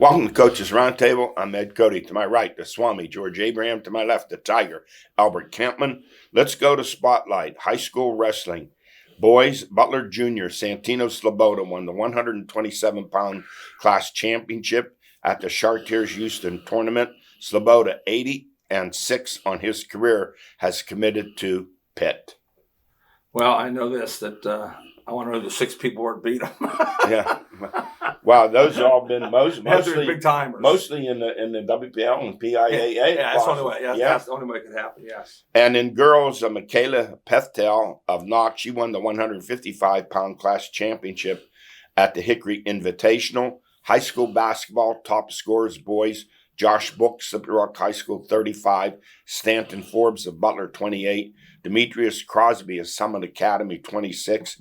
Welcome to Coach's Roundtable. I'm Ed Codi. To my right, the Swami, George Abraham. To my left, the Tiger, Albert Campman. Let's go to Spotlight. High school wrestling. Boys, Butler Jr. Santino Sloboda won the 127-pound class championship at the Chartiers Houston tournament. Sloboda, 80-6 on his career, has committed to Pitt. Well, I know this, that I want to know the 6 people who beat him. Yeah. Wow, those have all been mostly big timers. Mostly in the WPIAL and PIAA. Yeah, that's the only way. Yeah, that's the only way it could happen. Yes. And in girls, Michaela Pethtel of Knox, she won the 155-pound class championship at the Hickory Invitational. High school basketball top scorers, boys: Josh Book, Slippery Rock High School, 35; Stanton Forbes of Butler, 28; Demetrius Crosby of Summit Academy, 26;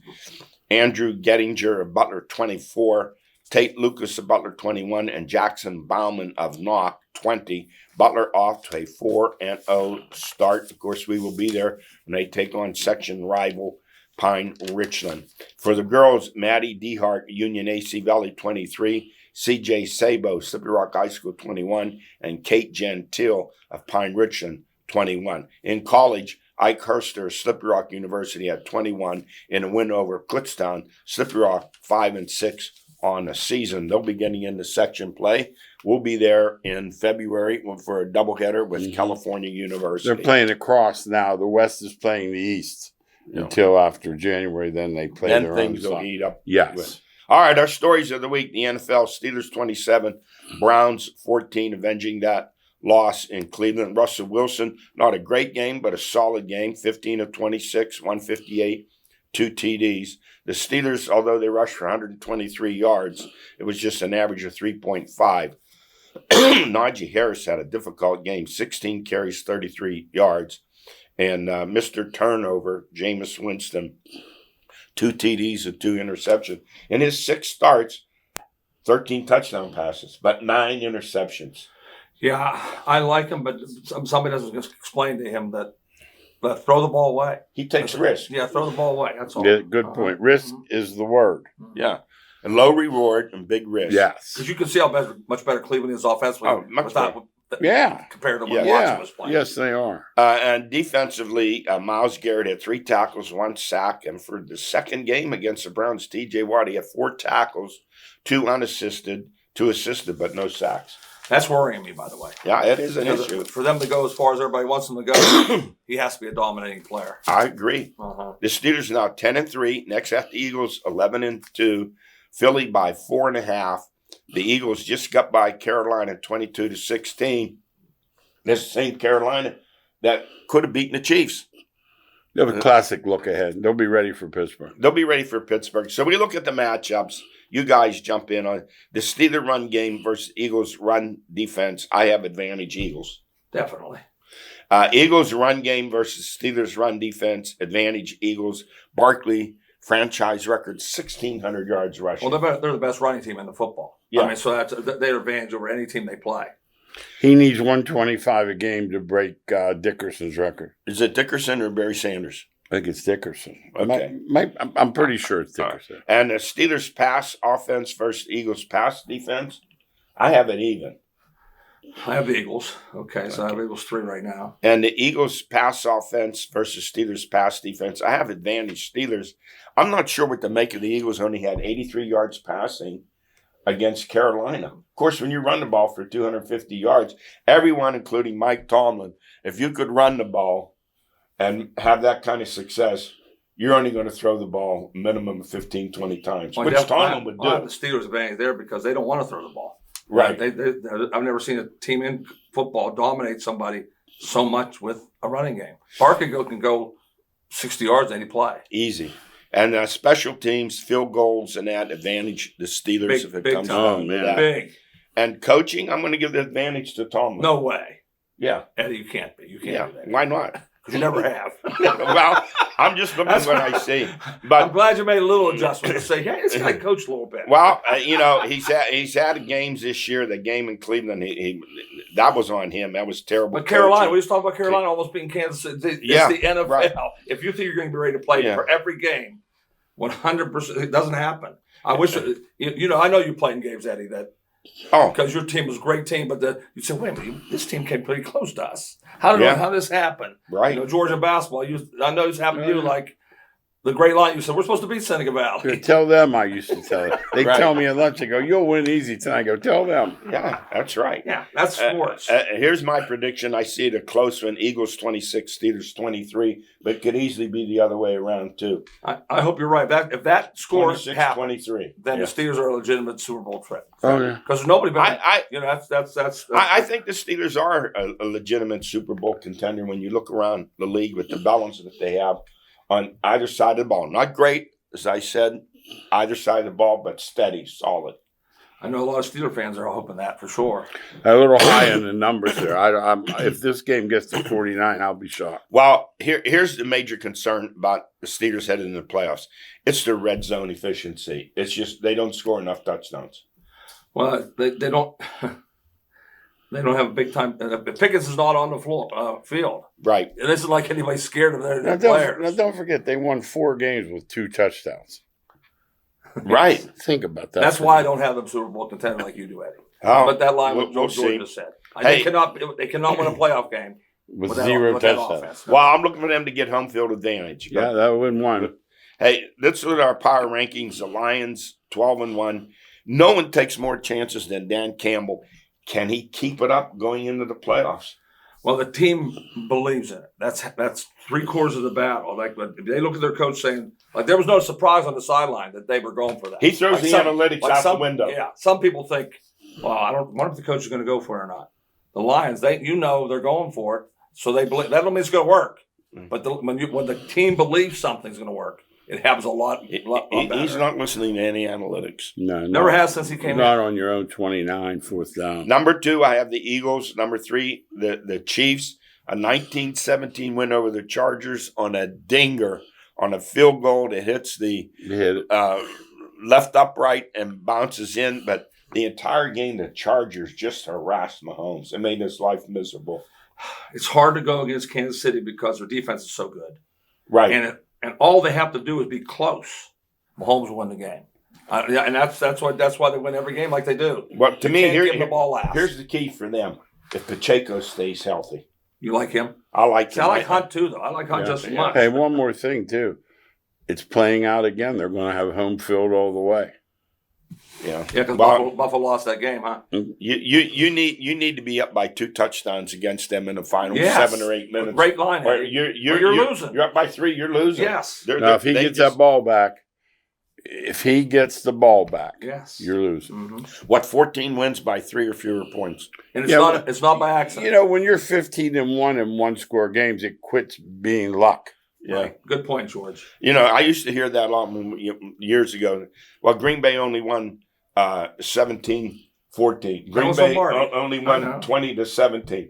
Andrew Gettinger of Butler, 24; Tate Lucas of Butler, 21; and Jackson Bauman of Knox, 20. Butler off to a 4-0 start. Of course, we will be there when they take on section rival Pine Richland. For the girls, Maddie Dehart, Union AC Valley, 23; CJ Sabo, Slippery Rock High School, 21; and Kate Gentile of Pine Richland, 21. In college, Ike Herster, Slippery Rock University, had 21 in a win over Kutztown. Slippery Rock 5-6 on the season. They'll be getting into section play. We'll be there in February for a doubleheader with California University. They're playing across now. The West is playing the East until after January. Then they play then their things own will song. heat up. Yes. All right, our stories of the week. The NFL, Steelers 27, Browns 14, avenging that loss in Cleveland. Russell Wilson, not a great game, but a solid game. 15 of 26, 158, 2 TDs. The Steelers, although they rushed for 123 yards, it was just an average of 3.5. Najee Harris had a difficult game, 16 carries, 33 yards. And Mr. Turnover, Jameis Winston, 2 TDs and 2 interceptions. In his 6 starts, 13 touchdown passes, but 9 interceptions. Yeah, I like him, but somebody doesn't explain to him that throw the ball away. He takes risks. Yeah, throw the ball away. That's all. Yeah, good point. Risk is the word. Yeah. And low reward and big risk. Yes. Because you can see how much better Cleveland is offensively. Oh, much better. Yeah. Compared to when Yeah. Watson was playing. Yes, they are. And defensively, Myles Garrett had 3 tackles, 1 sack. And for the second game against the Browns, TJ Watt, he had 4 tackles, 2 unassisted, 2 assisted, but no sacks. That's worrying me, by the way. Yeah, it is an issue. For them to go as far as everybody wants them to go, he has to be a dominating player. I agree. Uh-huh. The Steelers now 10-3. Next at the Eagles, 11-2. Philly by 4.5. The Eagles just got by Carolina 22-16. This is St. Carolina that could have beaten the Chiefs. They have a classic look ahead. They'll be ready for Pittsburgh. They'll be ready for Pittsburgh. So we look at the matchups. You guys jump in on the Steelers run game versus Eagles run defense. I have advantage Eagles. Definitely. Eagles run game versus Steelers run defense. Advantage Eagles. Barkley, franchise record, 1,600 yards rushing. Well, they're the best running team in the football. Yeah. I mean, so that's their advantage over any team they play. He needs 125 a game to break Dickerson's record. Is it Dickerson or Barry Sanders? I think it's Dickerson. Okay. I'm pretty sure it's Dickerson. And the Steelers pass offense versus Eagles pass defense, I have it even. I have the Eagles. Okay, so I have Eagles 3 right now. And the Eagles pass offense versus Steelers pass defense, I have advantage Steelers. I'm not sure what to make of the Eagles. Only had 83 yards passing against Carolina. Of course, when you run the ball for 250 yards, everyone, including Mike Tomlin, if you could run the ball and have that kind of success, you're only going to throw the ball minimum of 15, 20 times, which Tomlin would do. I have the Steelers advantage there because they don't want to throw the ball. Right. I've never seen a team in football dominate somebody so much with a running game. Barker can go 60 yards any play. Easy. And special teams, field goals, and that advantage the Steelers if it comes down to that. Big. And coaching, I'm going to give the advantage to Tomlin. No way. Yeah. Eddie, you can't be. You can't do that. Why not? Because you never have. Well, I'm just looking at what I see. But I'm glad you made a little adjustment to say, hey, this guy coached a little bit. Well, he's had games this year. The game in Cleveland, he that was on him. That was terrible. But Carolina, we just talked about Carolina almost being Kansas City. It's the NFL. Right. If you think you're going to be ready to play for every game, 100%, it doesn't happen. I wish, I know you're playing games, Eddie, that Oh, because your team was a great team, but you said, wait a minute, this team came pretty close to us. How did this happen? right. You know, Georgia basketball. I know this happened to you like the great line. You said we're supposed to beat Seneca Valley. Tell them I used to tell them. They Right. tell me at lunch, they go, "You'll win easy tonight." I go, "Tell them." Yeah, that's right. Yeah, that's sports. Here's my prediction. I see it a close one. Eagles 26, Steelers 23, but it could easily be the other way around too. I hope you're right. If that score 26, happens, 23. then the Steelers are a legitimate Super Bowl threat. Oh, yeah. Because nobody better. I That's. I think the Steelers are a legitimate Super Bowl contender when you look around the league with the balance that they have on either side of the ball. Not great, as I said, either side of the ball, but steady, solid. I know a lot of Steeler fans are hoping that for sure. A little high in the numbers there. If this game gets to 49, I'll be shocked. Well, here's the major concern about the Steelers headed into the playoffs. It's their red zone efficiency. It's just they don't score enough touchdowns. Well, they don't. They don't have a big time. Pickens is not on the field. Right. It isn't like anybody's scared of their Now players. don't forget, they won 4 games with 2 touchdowns. Right. Think about that. That's why I don't have them Super Bowl contender like you do, Eddie. Oh, But that line we'll what Georgia see. said. Hey. They cannot win a playoff game with without, 0 with that touchdowns. offense. Well, I'm looking for them to get home field advantage. Yeah, that would win one. Hey, let's look at our power rankings. The Lions, 12-1. No one takes more chances than Dan Campbell. Can he keep it up going into the playoffs? Well, the team believes in it. That's 3/4 of the battle. Like they look at their coach saying, like there was no surprise on the sideline that they were going for that. He throws Like the analytics out the window. Yeah, some people think, well, I wonder if the coach is going to go for it or not. The Lions, they're going for it, so they believe that don't mean it's going to work. But when the team believes something's going to work, it happens a lot better. He's not listening to any analytics. No, Never has since he came in. Not on your own 29, 4th down. Number 2, I have the Eagles. Number 3, the Chiefs. A 19-17 win over the Chargers on a dinger, on a field goal that hits the left upright and bounces in. But the entire game, the Chargers just harassed Mahomes and made his life miserable. It's hard to go against Kansas City because their defense is so good. Right. And all they have to do is be close. Mahomes will win the game. And that's why they win every game like they do. Well, to me, give them the ball last. Here's the key for them. If Pacheco stays healthy. You like him? I like him. See, I like Hunt too, though. I like Hunt just as much. Hey, one more thing, too. It's playing out again. They're going to have home field all the way. Yeah, because Buffalo lost that game, huh? You need to be up by 2 touchdowns against them in the final 7 or 8 minutes. Great line. Or you're losing. You're up by 3. You're losing. Yes. Now, if he gets that ball back, yes, you're losing. Mm-hmm. What 14 wins by 3 or fewer points? And it's not by accident. You know, when you're 15-1 in 1-score games, it quits being luck. Yeah. Right. Good point, George. You know, I used to hear that a lot years ago. Well, Green Bay only won 17-14. Green Bay only won 20-17.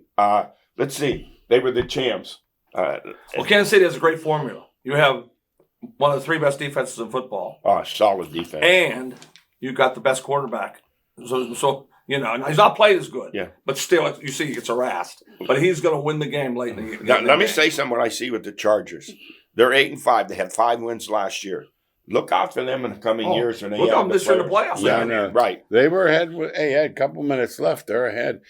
Let's see. They were the champs. Well, Kansas City has a great formula. You have one of the 3 best defenses in football. Solid defense. And you got the best quarterback. So he's not played as good. Yeah. But still, you see he gets harassed. But he's going to win the game late in the game. Now, let me say something what I see with the Chargers. They're 8-5. They had 5 wins last year. Look out for them in the coming years. When they look have out this year in the playoffs. Yeah, no. Right. They were ahead. Had a couple minutes left. They're ahead.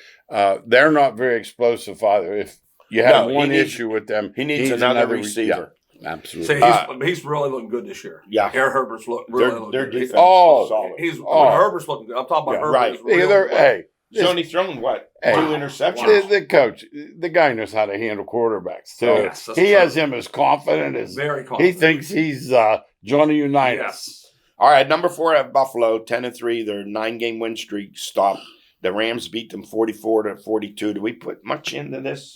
They're not very explosive either. If you have issue with them, he needs another receiver. Yeah, absolutely. See, he's really looking good this year. Yeah. Aaron Herbert's looking their good. defense is solid. Herbert's looking good. I'm talking about Herbert. Right. Really He's only thrown, 2 interceptions? The coach, the guy knows how to handle quarterbacks, too. Yes, he has him as confident as very confident. He thinks he's Johnny Unitas. Yes. All right, number 4 at Buffalo, 10-3. Their 9-game win streak stopped. The Rams beat them 44-42. Do we put much into this?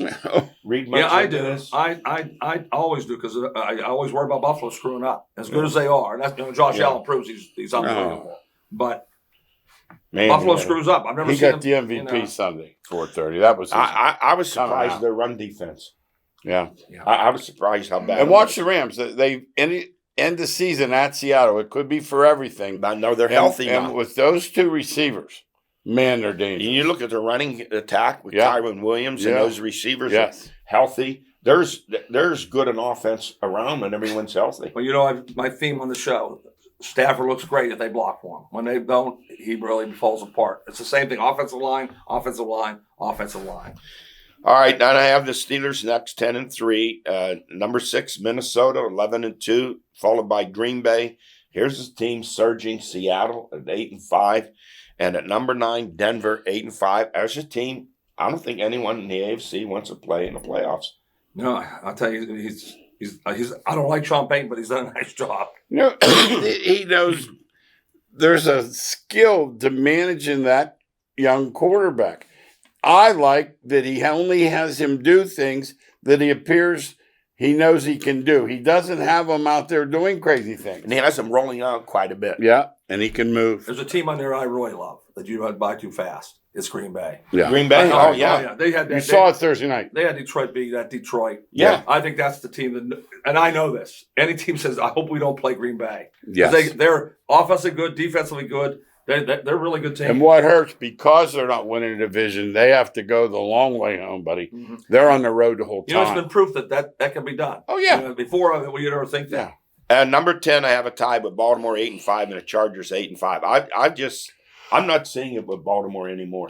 Read much I into do. this? I always do because I always worry about Buffalo screwing up. As good as they are, and that's Josh Allen proves he's unbelievable. But Buffalo screws up. I've never he seen got the MVP Sunday, 4:30. That was. I was surprised their run defense. Yeah. I was surprised how bad. And watch the Rams. They end the season at Seattle. It could be for everything. I know they're healthy now. And with those 2 receivers, man, they're dangerous. And you look at the running attack with Tyrone Williams and those receivers are healthy. There's good an offense around when everyone's healthy. Well, my theme on the show, Stafford looks great if they block for him. When they don't, he really falls apart. It's the same thing. Offensive line, offensive line, offensive line. All right, now I have the Steelers next 10-3. Number 6, Minnesota 11-2, followed by Green Bay. Here's the team surging, Seattle at 8-5, and at number 9, Denver 8-5. As a team, I don't think anyone in the AFC wants to play in the playoffs. No, I'll tell you, he's. I don't like Sean Payton, but he's done a nice job. He knows there's a skill to managing that young quarterback. I like that he only has him do things that he appears he knows he can do. He doesn't have him out there doing crazy things. And he has him rolling out quite a bit. Yeah, and he can move. There's a team on there I really love that you don't buy too fast. It's Green Bay. Yeah. Green Bay? Oh, yeah. They had. You saw it Thursday night. They had Detroit beat that Detroit. Yeah. I think that's the team that, and I know this. Any team says, I hope we don't play Green Bay. Yes. They're offensively good, defensively good. They're a really good team. And what hurts, because they're not winning a division, they have to go the long way home, buddy. Mm-hmm. They're on the road the whole time. It's been proof that can be done. Oh, yeah. Before we ever think that. Yeah. Number 10, I have a tie with Baltimore 8-5 and the Chargers 8-5. I'm not seeing it with Baltimore anymore.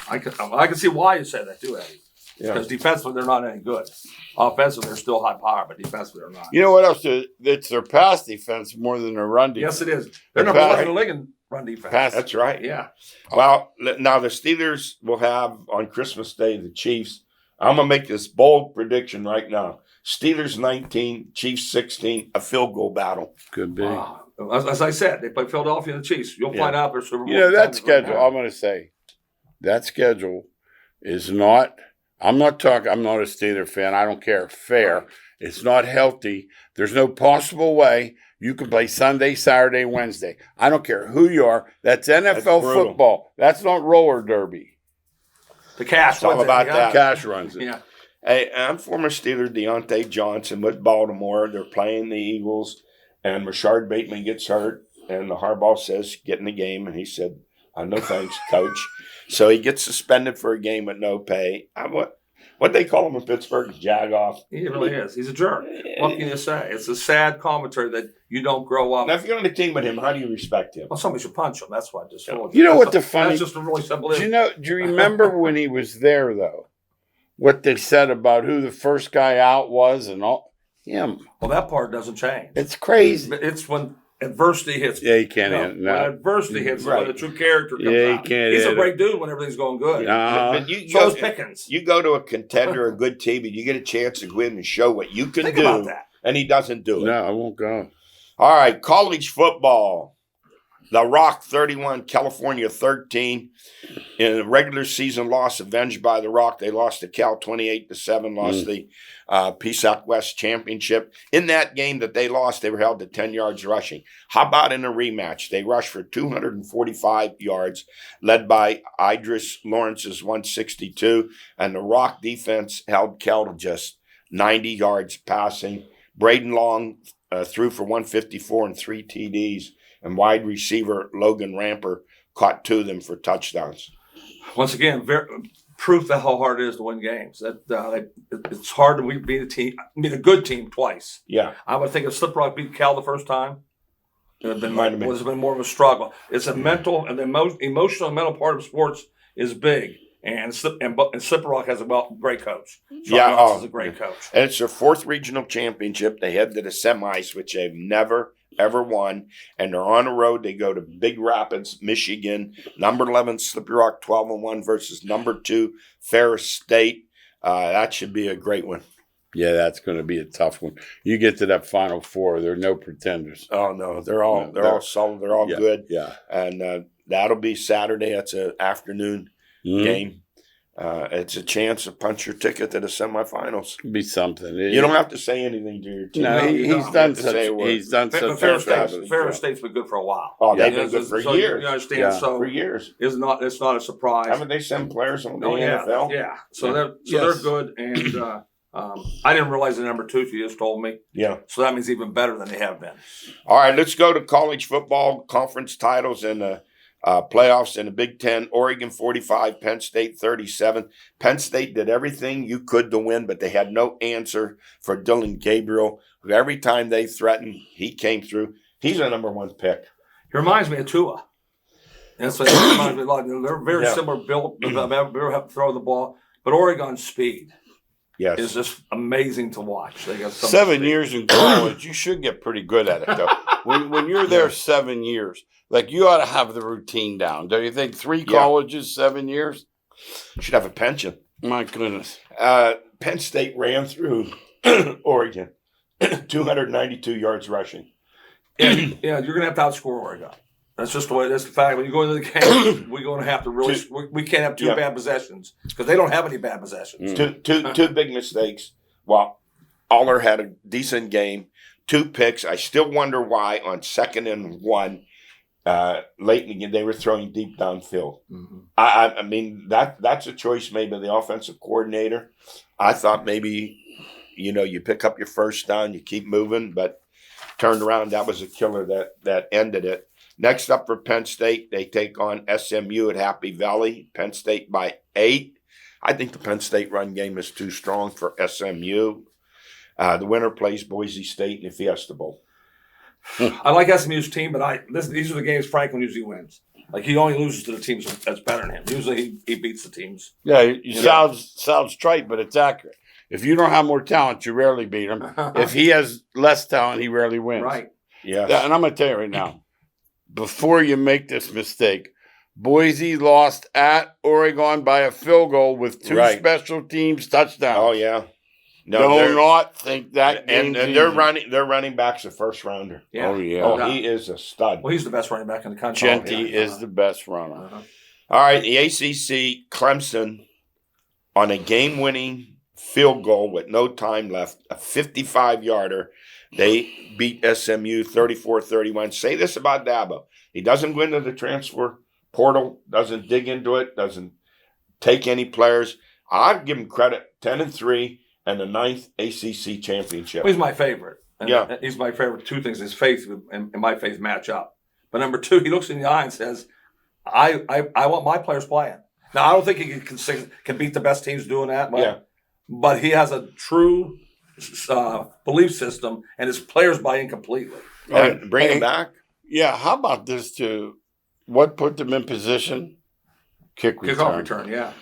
I can see why you said that too, Eddie. Yeah. Because defensively, they're not any good. Offensively, they're still high power, but defensively, they're not. You know what else? It's their pass defense more than their run defense. Yes, it is. They're number one in the league in run defense. That's right. Yeah. Well, now the Steelers will have on Christmas Day the Chiefs. I'm going to make this bold prediction right now. Steelers 19, Chiefs 16, a field goal battle. Could be. As I said, they play Philadelphia and the Chiefs. You'll find out their Super Bowl. You know, that schedule, I'm going to say, that schedule is not, I'm not a Steeler fan. I don't care. Fair. It's not healthy. There's no possible way you can play Sunday, Saturday, Wednesday. I don't care who you are. That's NFL football. That's not roller derby. The cash. It's all about that. Cash runs it. Yeah. Hey, I'm former Steeler Deontay Johnson with Baltimore. They're playing the Eagles, and Rashard Bateman gets hurt, and the Harbaugh says, get in the game, and he said, no thanks, coach. So he gets suspended for a game with no pay. What they call him in Pittsburgh? Jag-off. He really is. He's a jerk. What can you say? It's a sad commentary that you don't grow up. Now, if you're on the team with him, how do you respect him? Well, somebody should punch him. That's why I just told you. You know what the funny? That's just a really simple. Do you remember when he was there though? What they said about who the first guy out was and all him. Well, that part doesn't change. It's crazy. It's when adversity hits. Yeah, you can't. When adversity hits, right. when the true character comes you out. can't. He's a great dude when everything's going good. But So is Pickens. You go to a contender, a good team, and you get a chance to win and show what you can Think do. about that. And he doesn't do it. No, I won't go. All right, college football. The Rock 31, California 13. In a regular season loss avenged by the Rock, they lost to Cal 28-7, lost the PSAC West Championship. In that game that they lost, they were held to 10 yards rushing. How about in a rematch? They rushed for 245 yards, led by Idris Lawrence's 162, and the Rock defense held Cal to just 90 yards passing. Braden Long threw for 154 and 3 TDs. And wide receiver Logan Ramper caught 2 of them for touchdowns. Once again, proof that how hard it is to win games. That it's hard to beat a good team twice. Yeah, I would think if Slip Rock beat Cal the first time, it would have been more of a struggle. It's a mental and the emotional and mental part of sports is big. And Slipper Rock has a great coach. Sean is a great coach. And it's their 4th regional championship. They head to the semis, which they've never, ever won. And they're on the road. They go to Big Rapids, Michigan. Number 11, Slippery Rock, 12-1 versus number 2, Ferris State. That should be a great one. Yeah, that's going to be a tough one. You get to that Final Four, there are no pretenders. Oh, no. They're all solid. They're all good. Yeah. And that'll be Saturday. That's an afternoon game. It's a chance to punch your ticket to the semifinals. Be something. You don't have to say anything to your team. No, he's done such. Ferris State's been good for a while. Oh, they've been good for years. You understand? Yeah. So For years. it's not a surprise. Haven't they sent players on the yeah, NFL? yeah. So they're good, and I didn't realize the number 2. You just told me. Yeah. So that means even better than they have been. All right, let's go to college football conference titles and Playoffs in the Big Ten, Oregon 45, Penn State 37. Penn State did everything you could to win, but they had no answer for Dylan Gabriel, who every time they threatened, he came through. He's a number 1 pick. He reminds me of Tua. And so it reminds me a lot. They're very similar built. They have to throw the ball. But Oregon's speed is just amazing to watch. They got 7 years in college, you should get pretty good at it, though. when you're there 7 years, like you ought to have the routine down. Do you think 3 colleges, 7 years? Should have a pension. My goodness. Penn State ran through Oregon, 292 yards rushing. Yeah, you're going to have to outscore Oregon. That's just the way. That's the fact. When you go into the game, we're going to have to really. We can't have 2 bad possessions because they don't have any bad possessions. Two big mistakes. Well, Aller had a decent game. 2 picks. I still wonder why on 2nd and 1, late in the game they were throwing deep downfield. Mm-hmm. I mean that's a choice made by the offensive coordinator. I thought maybe you pick up your first down, you keep moving, but turned around. That was a killer that ended it. Next up for Penn State, they take on SMU at Happy Valley. Penn State by 8. I think the Penn State run game is too strong for SMU. The winner plays Boise State in the Fiesta Bowl. I like SMU's team, but these are the games Franklin usually wins. Like he only loses to the teams that's better than him. Usually he beats the teams. Yeah, sounds trite, but it's accurate. If you don't have more talent, you rarely beat him. If he has less talent, he rarely wins. Right. Yeah. And I'm going to tell you right now, before you make this mistake, Boise lost at Oregon by a field goal with 2 special teams touchdowns. Oh yeah. No, do not think that. And their running back's a first rounder. Yeah. Oh yeah. Oh, he is a stud. Well, he's the best running back in the country. Genty is the best runner. Uh-huh. All right, the ACC, Clemson on a game-winning field goal with no time left, a 55-yarder. They beat SMU 34-31. Say this about Dabo. He doesn't go into the transfer portal, doesn't dig into it, doesn't take any players. I'd give him credit, 10-3, and the 9th ACC championship. Well, he's my favorite. And he's my favorite. 2 things: his faith and my faith match up. But number 2, he looks in the eye and says, "I want my players playing." Now, I don't think he can beat the best teams doing that. But he has a true belief system, and his players buy in completely. And bring him back. Yeah, how about this too? What put them in position? Kickoff return, yeah.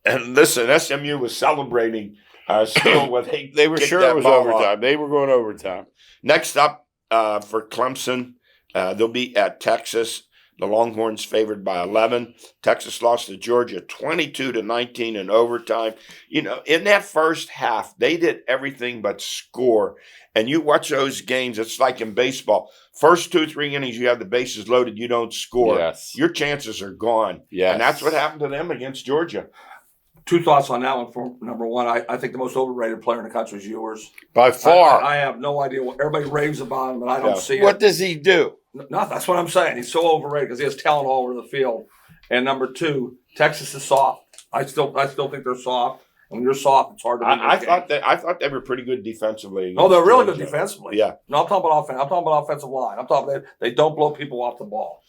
And listen, SMU was celebrating still with they were sure it was overtime. They were going overtime. Next up for Clemson, they'll be at Texas. The Longhorns favored by 11. Texas lost to Georgia 22-19 in overtime. In that first half, they did everything but score. And you watch those games, it's like in baseball. First 2-3 innings, you have the bases loaded, you don't score. Yes. Your chances are gone. Yes. And that's what happened to them against Georgia. 2 thoughts on that one. For number 1, I think the most overrated player in the country is Ewers. By far. I have no idea what everybody raves about him, but I don't see it. What does he do? No, that's what I'm saying. He's so overrated because he has talent all over the field. And number 2, Texas is soft. I still think they're soft. And when you're soft, it's hard to win. I thought they were pretty good defensively. Oh, they're really good defensively. Yeah. No, I'm talking about offense. I'm talking about offensive line. I'm talking about they don't blow people off the ball.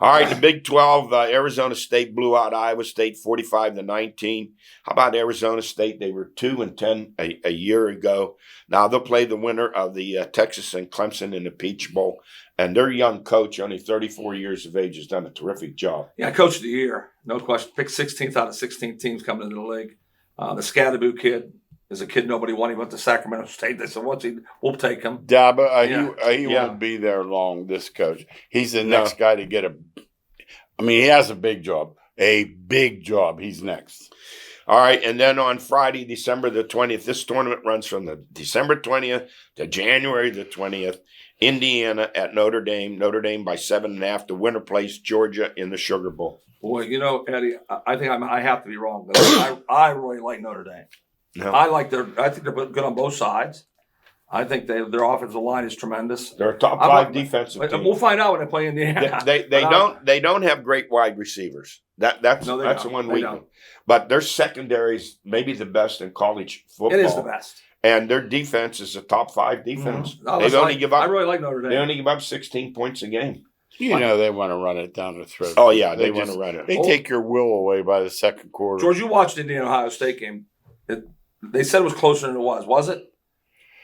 All right, the Big 12, Arizona State blew out Iowa State 45-19. How about Arizona State? They were 2-10 a year ago. Now they'll play the winner of the Texas and Clemson in the Peach Bowl. And their young coach, only 34 years of age, has done a terrific job. Yeah, coach of the year, no question. Picked 16th out of 16 teams coming into the league. The Scadaboo kid is a kid nobody wanted. He went to Sacramento State. They said, we'll take him. Daba, he won't be there long, this coach. He's the next guy to get he has a big job. A big job. He's next. All right, and then on Friday, December the 20th, this tournament runs from the December 20th to January the 20th. Indiana at Notre Dame. Notre Dame by 7.5. The winner plays Georgia in the Sugar Bowl. Boy, Eddie, I think I have to be wrong. But I really like Notre Dame. No. I think they're good on both sides. I think their offensive line is tremendous. They're a top 5 defensive team. We'll find out when they play Indiana. They don't have great wide receivers. That's the one weakness. But their secondary is maybe the best in college football. It is the best. And their defense is a top 5 defense. Mm-hmm. I really like Notre Dame. They only give up 16 points a game. You know they want to run it down the throat. Oh, yeah, they want to run it. They take your will away by the second quarter. George, you watched the Indiana-Ohio State game. They said it was closer than it was. Was it?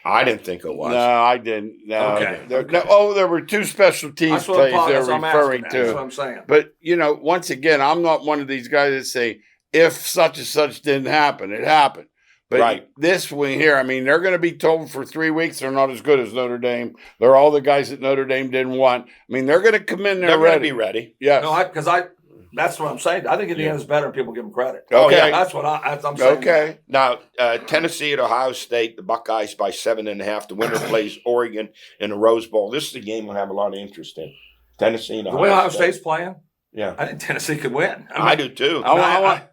I didn't think it was. No, I didn't. No. Okay. There were two special teams plays they're referring to. That's what I'm saying. But, once again, I'm not one of these guys that say, if such and such didn't happen, it happened. But this one here, I mean, they're going to be told for 3 weeks they're not as good as Notre Dame. They're all the guys that Notre Dame didn't want. I mean, they're going to come in there They're ready. going to be ready. Yes. No, that's what I'm saying. I think Indiana's better than people give them credit. Okay. Yeah, that's what I'm saying. Okay. Now, Tennessee at Ohio State, the Buckeyes by 7.5. The winner plays Oregon in the Rose Bowl. This is a game we'll have a lot of interest in. Tennessee and The way Ohio State's playing, yeah, I think Tennessee could win. I do too. I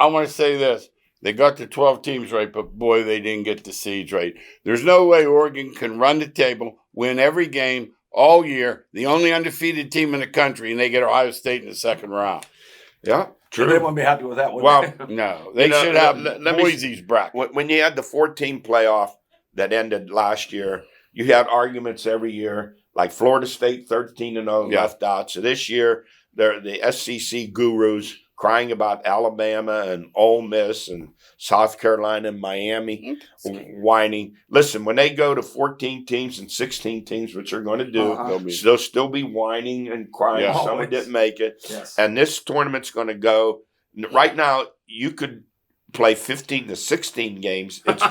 want to say this. They got the 12 teams right, but boy, they didn't get the seeds right. There's no way Oregon can run the table, win every game all year, the only undefeated team in the country, and they get Ohio State in the second round. Yeah, true. They wouldn't be happy with that, would they? No. They should have Boise's bracket. When you had the 14 playoff that ended last year, you had arguments every year, like Florida State 13-0 left out. So this year, they're the SEC gurus crying about Alabama and Ole Miss and South Carolina and Miami whining. Listen, when they go to 14 teams and 16 teams, which they're going to do, they'll still be whining and crying. Yeah. Someone didn't make it. Yes. And this tournament's going to go – right now, you could play 15 to 16 games. It's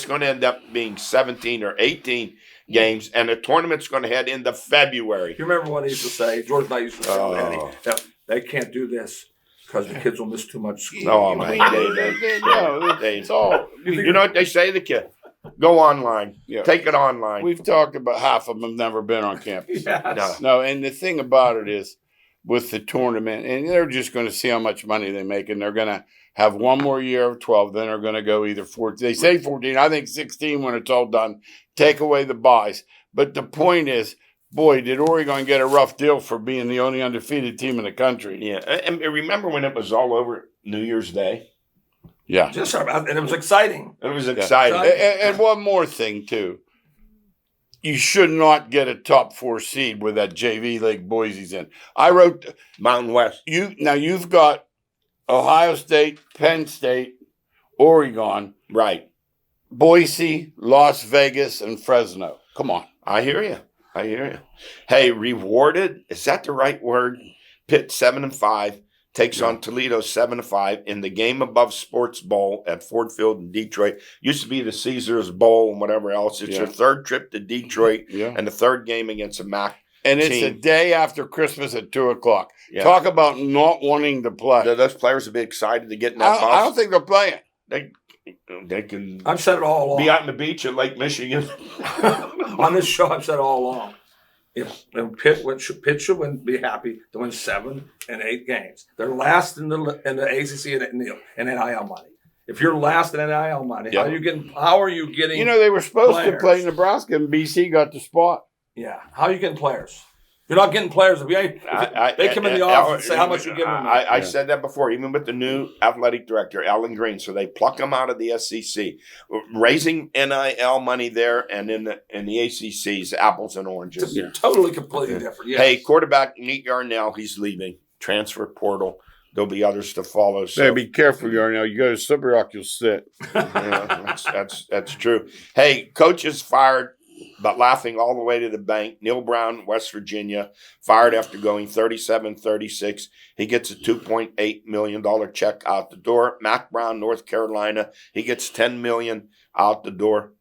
going to end up being 17 or 18 games, and the tournament's going to head into February. You remember what he used to say? George and I used to say, that they can't do this because the kids will miss too much school. Oh, man. It's all. You know what they say to the kid? Go online. Yeah. Take it online. We've talked about half of them have never been on campus. Yes. No, and the thing about it is with the tournament, and they're just going to see how much money they make, and they're going to have one more year of 12. Then they're going to go either 14. They say 14. I think 16 when it's all done. Take away the buys. But the point is, boy, did Oregon get a rough deal for being the only undefeated team in the country. Yeah, and remember when it was all over New Year's Day? Yeah. And it was exciting. It was exciting. And one more thing, too. You should not get a top 4 seed with that JV League Boise's in. I wrote Mountain West. You've got Ohio State, Penn State, Oregon. Right. Boise, Las Vegas, and Fresno. Come on. I hear you. Hey, rewarded, is that the right word? Pitt 7-5 takes on Toledo 7-5 in the Game Above Sports Bowl at Ford Field in Detroit. Used to be the Caesars Bowl and whatever else. It's your third trip to Detroit and the third game against a MAC And it's team. a day after Christmas at 2:00. Yeah. Talk about not wanting to play. Those players will be excited to get in that bus. I don't think they're playing. They can I've said it all along. be out on the beach at Lake Michigan. On this show, I've said it all along. If Pitt should be happy to win 7 and 8 games. They're last in the ACC and NIL money. If you're last in NIL money, how are you getting? They were supposed players? to play Nebraska, and BC got the spot. Yeah, how are you getting players? You're not getting players. If they come in the office and say how much you give them. I said that before, even with the new athletic director, Alan Green. So they pluck them out of the SEC, raising NIL money there, and in the ACC's apples and oranges. It's totally, completely different. Yes. Hey, quarterback Nate Yarnell, he's leaving. Transfer portal. There'll be others to follow. So Hey, be careful, Yarnell. You go to Slippery Rock, you'll sit. that's true. Hey, coach is fired, but laughing all the way to the bank. Neil Brown, West Virginia, fired after going 37-36. He gets a $2.8 million check out the door. Mac Brown, North Carolina, he gets $10 million out the door.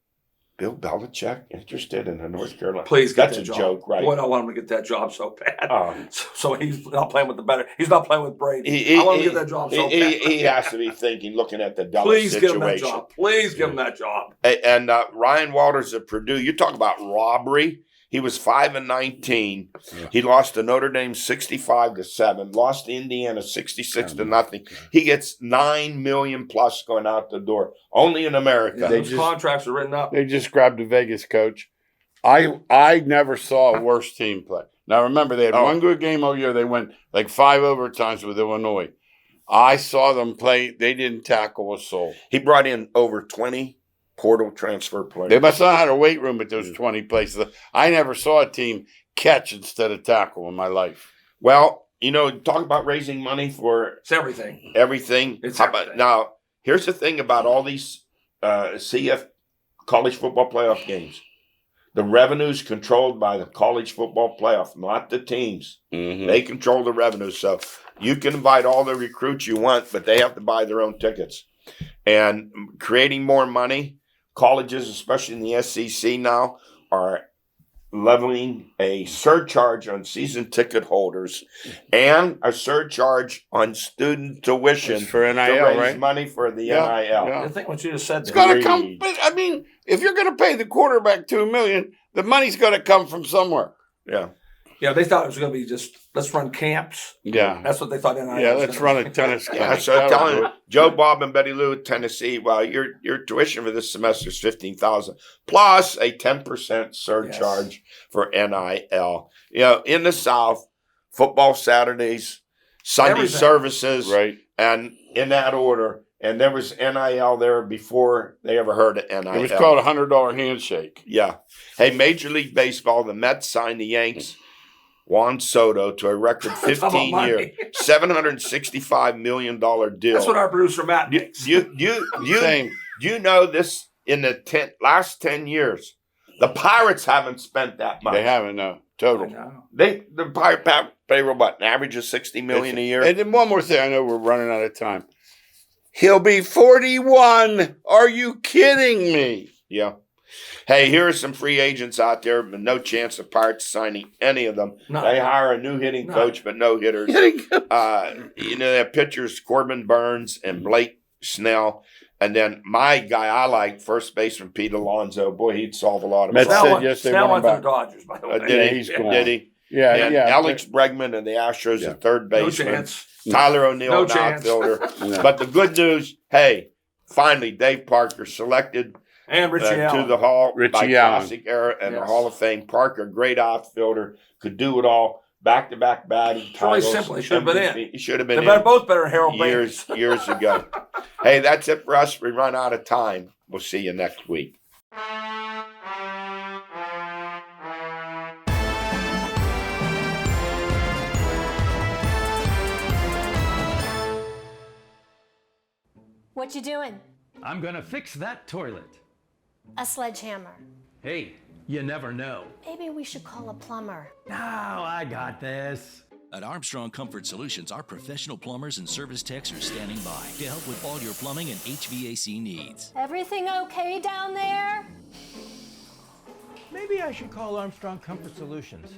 Bill Belichick interested in a North Carolina. Please get That's that a job. joke, right? Boy, I want him to get that job so bad. So he's not playing with He's not playing with Brady. I want him to get that job so bad. He has to be thinking, looking at the Dallas Please situation. give him that job. Please give him that job. And Ryan Walters at Purdue. You talk about robbery. He was 5-19. Yeah. He lost to Notre Dame 65-7. Lost to Indiana 66-0. He gets $9 million plus going out the door. Only in America. Yeah, those contracts are written up. They just grabbed a Vegas coach. I never saw a worse team play. Now remember, they had one good game all year. They went like 5 overtimes with Illinois. I saw them play. They didn't tackle a soul. He brought in over 20 portal transfer players. They must not have a weight room at those 20 places. I never saw a team catch instead of tackle in my life. Well, talk about raising money for It's everything. everything. It's How about- everything. now, here's the thing about all these CF college football playoff games. The revenue's controlled by the college football playoff, not the teams. Mm-hmm. They control the revenue. So you can invite all the recruits you want, but they have to buy their own tickets. And creating more money, colleges, especially in the SEC now, are leveling a surcharge on season ticket holders and a surcharge on student tuition It's for NIL, to raise right? money for the Yeah, NIL. yeah. I think what you just said. It's there. going to come. Agreed. But, I mean, if you're going to pay the quarterback $2 million, the money's going to come from somewhere. Yeah. Yeah, they thought it was going to be just let's run camps. Yeah. That's what they thought. Yeah, let's run a tennis camp. Yeah, so telling you, Joe, Bob, and Betty Lou at Tennessee, well, your tuition for this semester is $15,000 plus a 10% surcharge for NIL. In the South, football Saturdays, Sunday Everything. services, Right. and in that order. And there was NIL there before they ever heard of NIL. It was called a $100 handshake. Yeah. Hey, Major League Baseball, the Mets signed the Yanks, Juan Soto, to a record Talk about 15-year, money. $765 million deal. That's what our producer Matt Do makes. Same. you know this in the last 10 years, the Pirates haven't spent that much. They haven't, no. I Total. know. The Pirate payroll, what, an average of $60 million a year? And then one more thing. I know we're running out of time. He'll be 41. Are you kidding me? Yeah. Hey, here are some free agents out there, but no chance of Pirates signing any of them. No. They hire a new hitting No. coach, but no hitters. Their pitchers, Corbin Burns and Blake Snell. And then my guy I like, first baseman Pete Alonso. Boy, he'd solve a lot of Mets problems. said went, yes, they Snell want went him to the back. Dodgers, by the way. Did Yeah, he? he's gone. Did he? Yeah, And yeah. Alex Bregman and the Astros, Yeah. the third No baseman. chance. Tyler O'Neill, No an chance. outfielder. Yeah. But the good news, hey, finally, Dave Parker selected And Richie to Allen. the Hall Richie by Allen. Classic Era and the Yes. Hall of Fame. Parker, great outfielder, could do it all. Back-to-back batting It's really titles. simple. He should have been MVP. in. He should have They're been in both better than Harold Baines. years ago. Hey, that's it for us. We run out of time. We'll see you next week. What you doing? I'm gonna fix that toilet. A sledgehammer. Hey, you never know. Maybe we should call a plumber. No, I got this. At Armstrong Comfort Solutions, our professional plumbers and service techs are standing by to help with all your plumbing and HVAC needs. Everything okay down there? Maybe I should call Armstrong Comfort Solutions.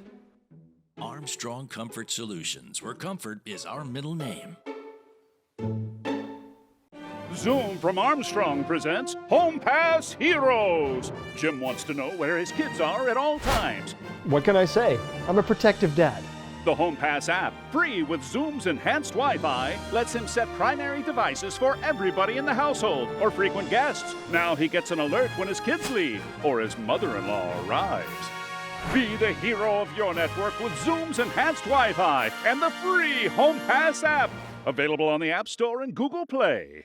Armstrong Comfort Solutions, where comfort is our middle name. Zoom from Armstrong presents Home Pass Heroes. Jim wants to know where his kids are at all times. What can I say? I'm a protective dad. The Home Pass app, free with Zoom's enhanced Wi-Fi, lets him set primary devices for everybody in the household or frequent guests. Now he gets an alert when his kids leave or his mother-in-law arrives. Be the hero of your network with Zoom's enhanced Wi-Fi and the free Home Pass app. Available on the App Store and Google Play.